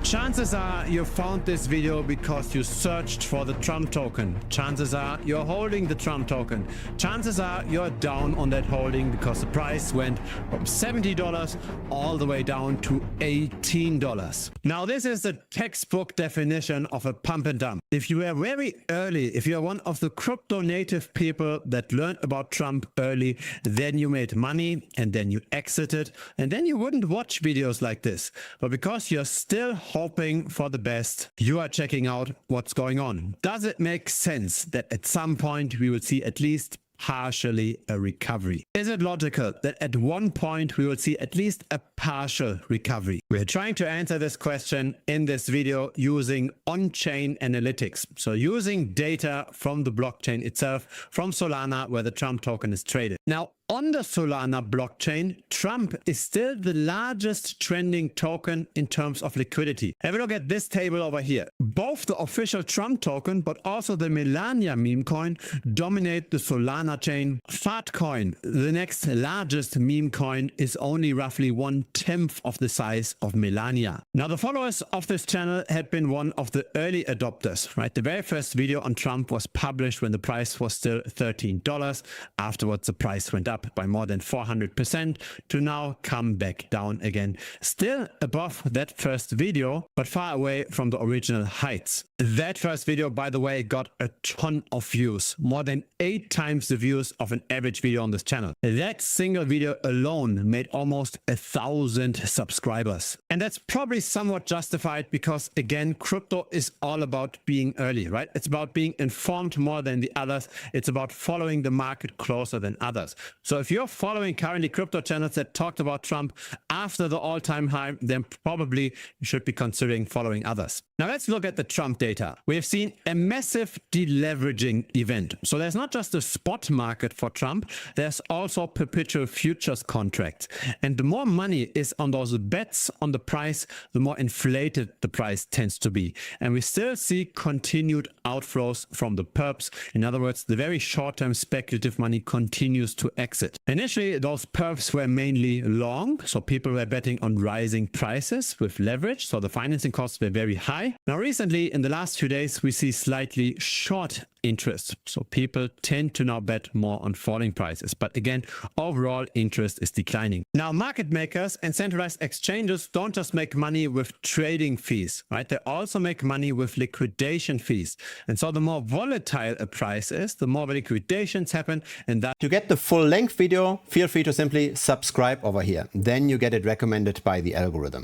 Chances are you found this video because you searched for the Trump token. Chances are you're holding the Trump token. Chances are you're down on that holding because the price went from $70 all the way down to $18. Now this is the textbook definition of a pump and dump. If you were very early, if you are one of the crypto native people that learned about Trump early, then you made money and then you exited and then you wouldn't watch videos like this. But because you're still hoping for the best, you are checking out what's going on. Does it make sense that at some point we will see at least partially a recovery? Is it logical that at one point we will see at least a partial recovery? We're trying to answer this question in this video using on-chain analytics. So using data from the blockchain itself, from Solana, where the Trump token is traded. Now, on the Solana blockchain, Trump is still the largest trending token in terms of liquidity. Have a look at this table over here. Both the official Trump token, but also the Melania meme coin dominate the Solana chain. Fatcoin, the next largest meme coin, is only roughly 1/10 of the size of Melania. Now, the followers of this channel had been one of the early adopters, right? The very first video on Trump was published when the price was still $13. Afterwards, the price went up by more than 400% to now come back down again. Still above that first video, but far away from the original heights. That first video, by the way, got a ton of views, more than 8 times the views of an average video on this channel. That single video alone made almost 1,000 subscribers. And that's probably somewhat justified because, again, crypto is all about being early, right? It's about being informed more than the others. It's about following the market closer than others. So if you're following currently crypto channels that talked about Trump after the all-time high, then probably you should be considering following others. Now let's look at the Trump data. We have seen a massive deleveraging event. So there's not just a spot market for Trump, there's also perpetual futures contracts. And the more money is on those bets on the price, the more inflated the price tends to be. And we still see continued outflows from the perps. In other words, the very short-term speculative money continues to exit. Initially, those perps were mainly long, so people were betting on rising prices with leverage, so the financing costs were very high. Now recently, in the last few days, we see slightly short interest, so people tend to now bet more on falling prices. But again, overall interest is declining. Now, market makers and centralized exchanges don't just make money with trading fees, right? They also make money with liquidation fees. And so the more volatile a price is, the more liquidations happen. And that to get the full length video, feel free to simply subscribe over here. Then you get it recommended by the algorithm.